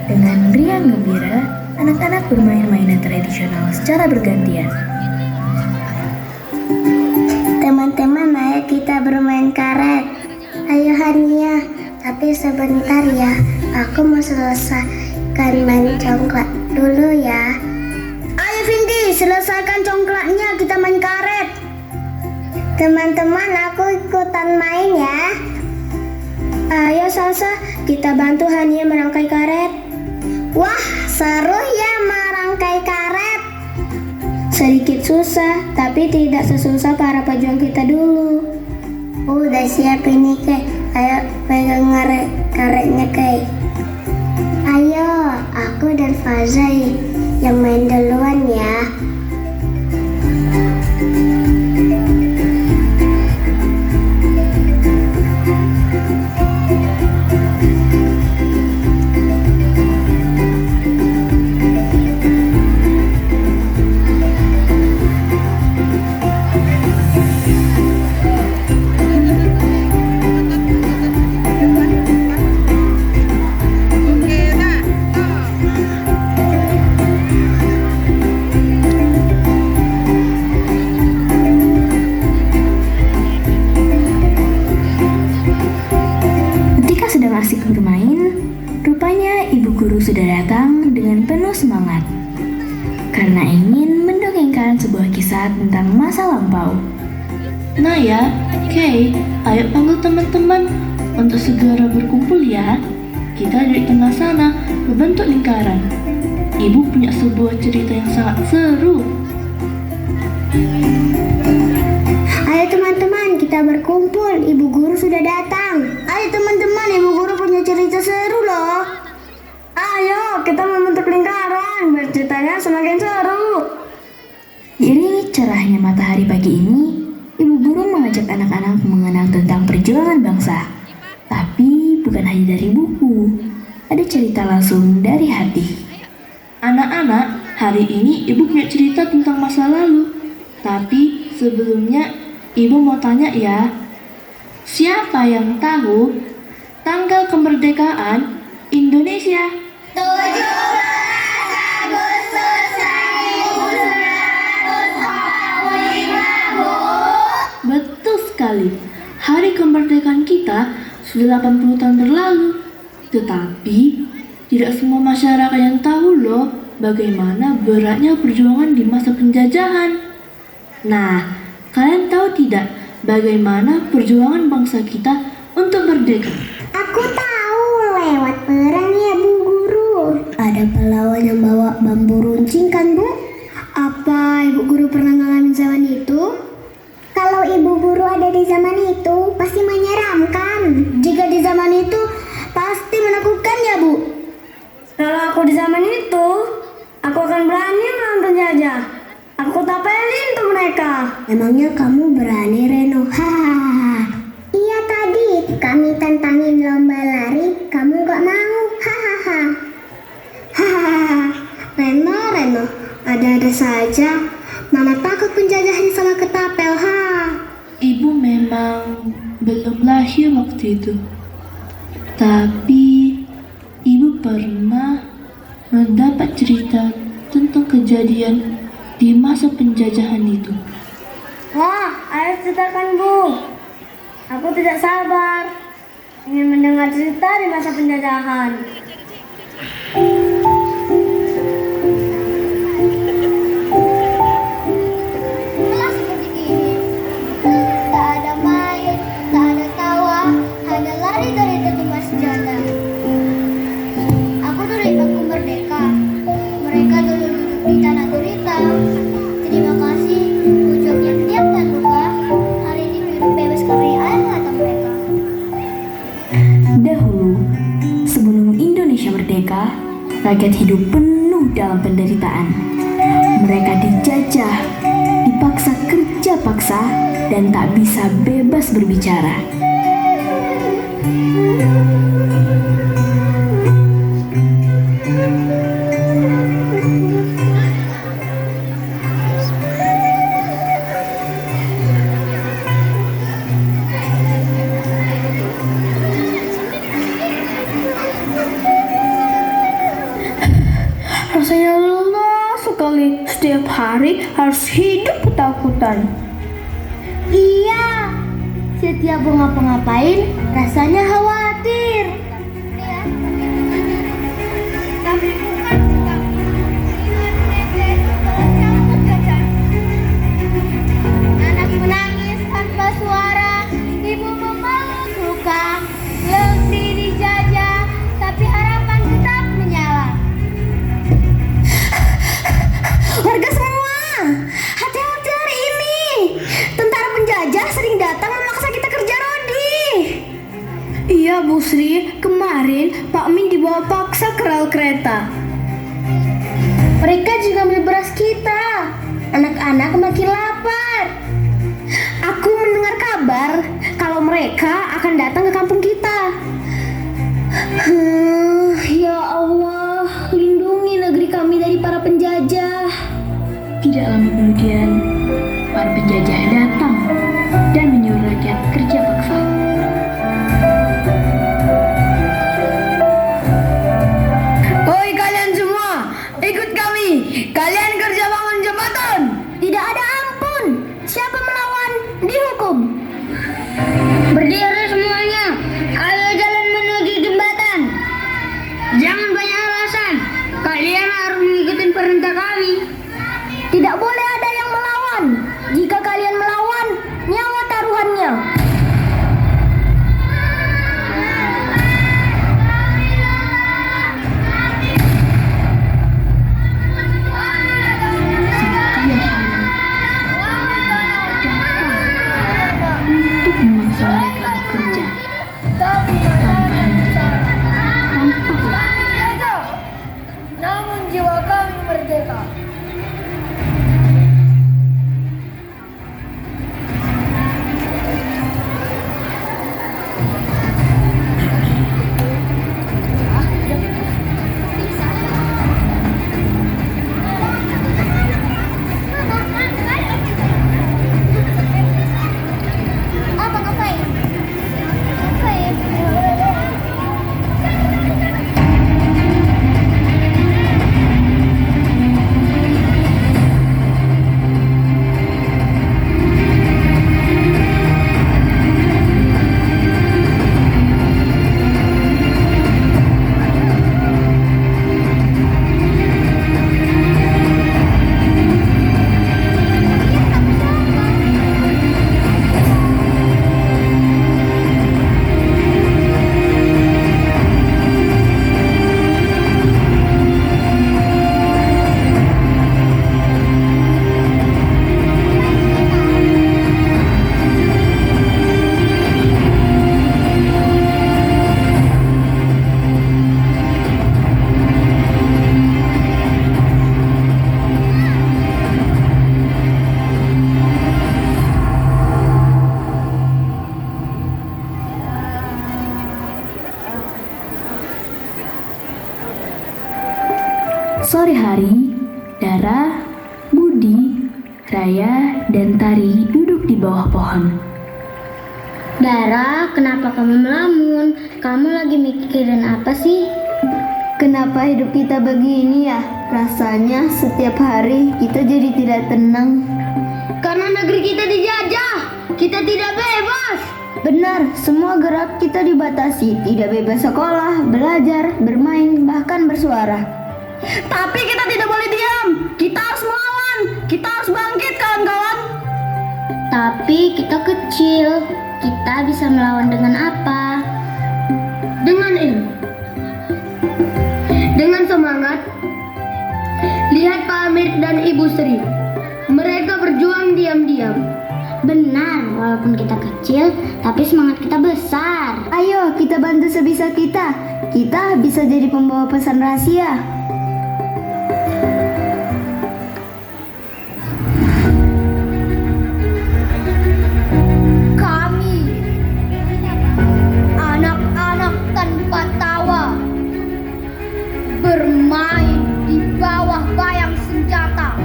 Dengan riang gembira, anak-anak bermain mainan tradisional secara bergantian. Teman-teman, ayo kita bermain karet. Ayo Hania, tapi sebentar ya. Aku mau selesaikan main congklak dulu ya. Ayo Vindi, selesaikan congklaknya, kita main karet. Teman-teman, aku ikutan main ya. Ayo Salsa, kita bantu Hania merangkai karet. Wah, seru ya merangkai karet. Sedikit susah, tapi tidak sesusah para pejuang kita dulu. Udah siap ini, Kay. Ayo pegang karetnya, Kay. Ayo, aku dan Fazai yang main duluan ya. Asik bermain, rupanya ibu guru sudah datang dengan penuh semangat karena ingin mendongengkan sebuah kisah tentang masa lampau. Naya, Kay, ayo panggil teman-teman untuk segera berkumpul ya. Kita di tengah sana berbentuk lingkaran. Ibu punya sebuah cerita yang sangat seru. Ayo teman-teman, kita berkumpul. Ibu guru sudah datang. Ayo teman-teman, ibu guru punya cerita seru loh. Ayo, kita membentuk lingkaran. Berceritanya semakin seru. Diiringi cerahnya matahari pagi ini, ibu guru mengajak anak-anak mengenal tentang perjuangan bangsa. Tapi bukan hanya dari buku, ada cerita langsung dari hati. Anak-anak, hari ini ibu punya cerita tentang masa lalu. Tapi sebelumnya ibu mau tanya ya, siapa yang tahu tanggal kemerdekaan Indonesia? 17 Agustus 1945, Bu. Betul sekali, hari kemerdekaan kita sudah 80 tahun berlalu. Tetapi tidak semua masyarakat yang tahu loh bagaimana beratnya perjuangan di masa penjajahan. Nah, kalian tahu tidak bagaimana perjuangan bangsa kita untuk merdeka? Aku tahu, lewat perang ya Bu Guru. Ada pahlawan yang bawa bambu runcing kan Bu? Apa Ibu Guru pernah ngalamin zaman itu? Kalau Ibu Guru ada di zaman itu, pasti menyeramkan. Jika di zaman itu, pasti menakutkan ya Bu? Kalau aku di zaman itu, aku akan berani melawan penjajah. Aku tapelin tuh mereka. Emangnya kamu berani, Reno? Hahaha. Iya tadi, kami tantangin lomba lari, kamu gak mau. Hahaha. Hahaha. Reno, ada-ada saja. Mama takut penjajahan salah ketapel, ha. Ibu memang belum lahir waktu itu. Tapi ibu pernah mendapat cerita tentang kejadian di masa penjajahan itu. Wah, ayo ceritakan Bu. Aku tidak sabar ingin mendengar cerita di masa penjajahan. Seperti ini, tak ada main, tak ada tawa, hanya lari dari tertimpa senjata. Aku dulu di bangku merdeka, mereka dulu duduk di tanah gurita. Terima kasih, ujung yang tiap dan luka, hari ini hidup bebas dari air mata mereka. Dahulu, sebelum Indonesia merdeka, rakyat hidup penuh dalam penderitaan. Mereka dijajah, dipaksa kerja paksa, dan tak bisa bebas berbicara. Rasanya lelah sekali setiap hari harus hidup ketakutan. Iya, setiap mau ngapa-ngapain rasanya khawatir. Anak menangis tanpa suara, ibu memeluk luka, negeri dijajah, tapi harapan tetap menyala. Warga semua, hati-hati hari ini. Tentara penjajah sering datang memaksa kita kerja rodi. Iya Bu Sri, kemarin Pak Min dibawa paksa ke rel kereta. Mereka juga ambil beras kita. Anak-anak makin lapar. Aku mendengar kabar kalau mereka akan datang ke kampung kita. Ya Allah, lindungi negeri kami dari para penjajah. Tidak lama kemudian, para penjajah datang dan menyuruh rakyat kerja paksa. Oi kalian semua, ikut kami. Kalian kerja bangun jembatan. Tidak ada ampun. Siapa melawan dihukum. Berdiri semuanya. Ayo jalan menuju jembatan. Jangan banyak alasan. Kalian harus mengikuti perintah kami. Tidak boleh ada yang melawan. Jika kalian melawan, nyawa taruhannya. Untuk memaksa mereka bekerja Namun jiwa kami merdeka. Apa ngapain? Sore hari, Dara, Budi, Raya, dan Tari duduk di bawah pohon. Dara, kenapa kamu melamun? Kamu lagi mikirin apa sih? Kenapa hidup kita begini ya? Rasanya setiap hari kita jadi tidak tenang. Karena negeri kita dijajah, kita tidak bebas. Benar, semua gerak kita dibatasi. Tidak bebas sekolah, belajar, bermain, bahkan bersuara. Tapi kita tidak boleh diam. Kita harus melawan. Kita harus bangkit, kawan-kawan. Tapi kita kecil, kita bisa melawan dengan apa? Dengan ilmu, dengan semangat. Lihat Pak Amir dan Ibu Sri. Mereka berjuang diam-diam. Benar, walaupun kita kecil, tapi semangat kita besar. Ayo kita bantu sebisa kita. Kita bisa jadi pembawa pesan rahasia. Kami, anak-anak tanpa tawa, bermain di bawah bayang senjata.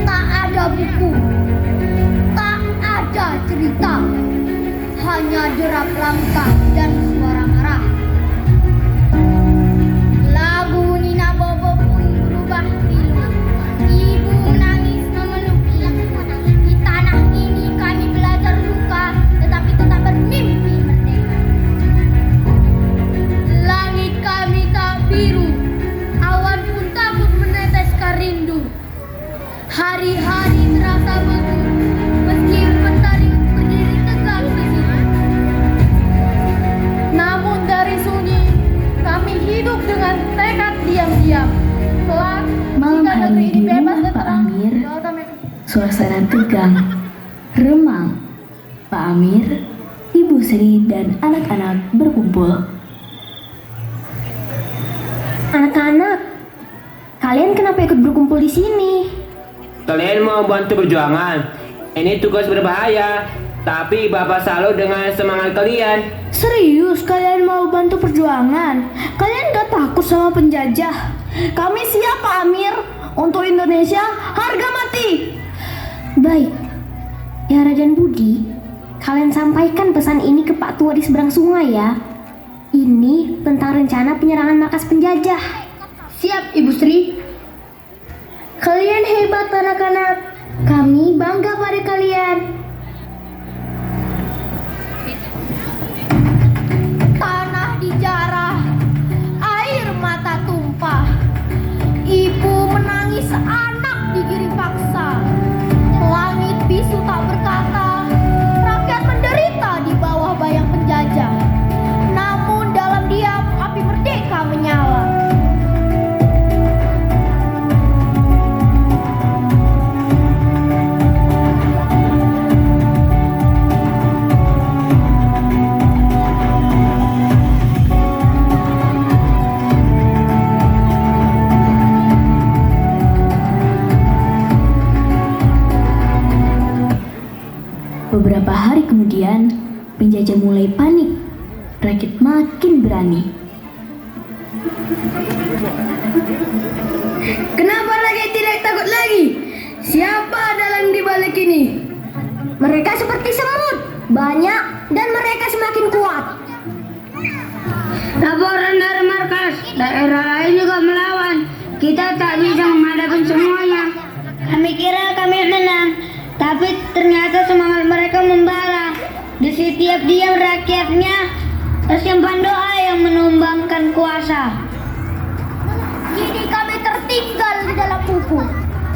Tak ada buku, tak ada cerita, hanya derap langkah dan suara marah. Lagu Nina Bobo Hari-hari terasa beku, meski mentari berdiri tegak di sini. Namun dari sunyi, kami hidup dengan tekad diam-diam. Kelak, Malam jika hari negeri di ini bebas rumah dan Pak tenang, Amir, doa kami suasana tegang, remang. Pak Amir, Ibu Sri, dan anak-anak berkumpul. Anak-anak, kalian kenapa ikut berkumpul di sini? Kalian mau bantu perjuangan. Ini tugas berbahaya, tapi Bapak selalu dengan semangat kalian. Serius kalian mau bantu perjuangan? Kalian gak takut sama penjajah? Kami siap Pak Amir. Untuk Indonesia harga mati. Baik, Yara dan Budi, kalian sampaikan pesan ini ke Pak Tua di seberang sungai ya. Ini tentang rencana penyerangan markas penjajah. siap, Ibu Sri. Kalian hebat anak-anak. Kami bangga pada kalian. Tanah dijarah, air mata tumpah. Ibu menangis anak digiring paksa. Langit bisu tak berkata, rakyat menderita di bawah bayang penjajah. Namun dalam diam api merdeka menyala. Beberapa hari kemudian, penjajah mulai panik. Rakyat makin berani. Kenapa rakyat tidak takut lagi? Siapa dalang di balik ini? Mereka seperti semut, banyak dan mereka semakin kuat. Laporan dari markas, daerah lain juga melawan. Kita tak bisa menghadapi semuanya. Kami kira kami menang, tapi ternyata semangat mereka membara. Di setiap diam rakyatnya tersimpan doa yang menumbangkan kuasa. Kini kami tertinggal di dalam buku,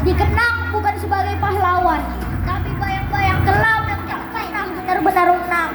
dikenang bukan sebagai pahlawan, tapi bayang-bayang gelap yang tak pernah benar-benar menang.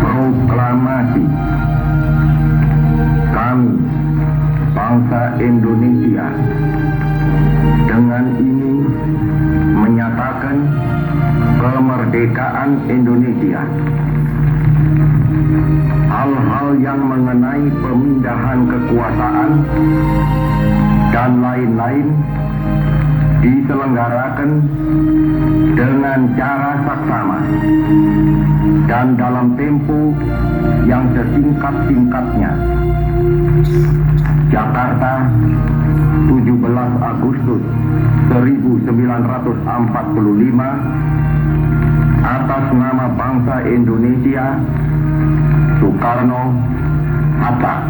Proklamasi. Kami, bangsa Indonesia, dengan ini menyatakan kemerdekaan Indonesia. Hal-hal yang mengenai pemindahan kekuasaan dan lain-lain diselenggarakan dengan cara saksama dan dalam tempo yang sesingkat-singkatnya. Jakarta, 17 Agustus 1945, atas nama bangsa Indonesia, Soekarno-Hatta.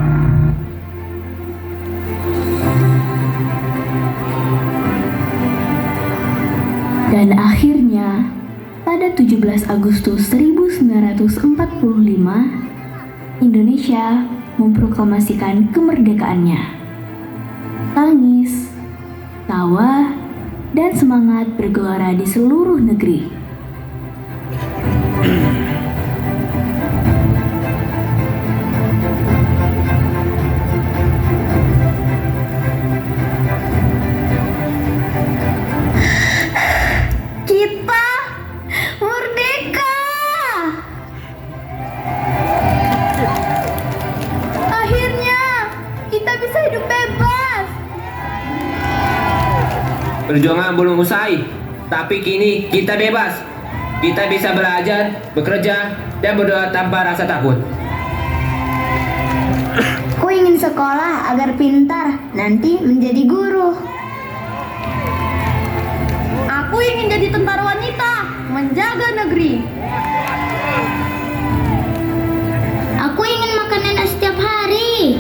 Dan akhirnya, pada 17 Agustus 1945, Indonesia memproklamasikan kemerdekaannya. Tangis, tawa, dan semangat bergelora di seluruh negeri. perjuangan belum usai, tapi kini kita bebas. Kita bisa belajar, bekerja, dan berdoa tanpa rasa takut. Aku ingin sekolah agar pintar, nanti menjadi guru. Aku ingin jadi tentara wanita, menjaga negeri. Aku ingin makan enak setiap hari.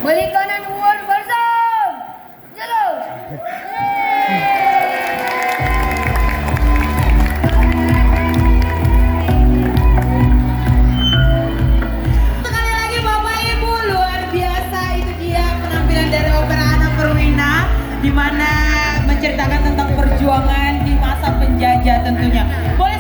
Balik kanan war bersam. Jalan. Sekali lagi Bapak Ibu, luar biasa itu dia penampilan dari opera Anna Perwina, di mana menceritakan tentang perjuangan di masa penjajah tentunya. Boleh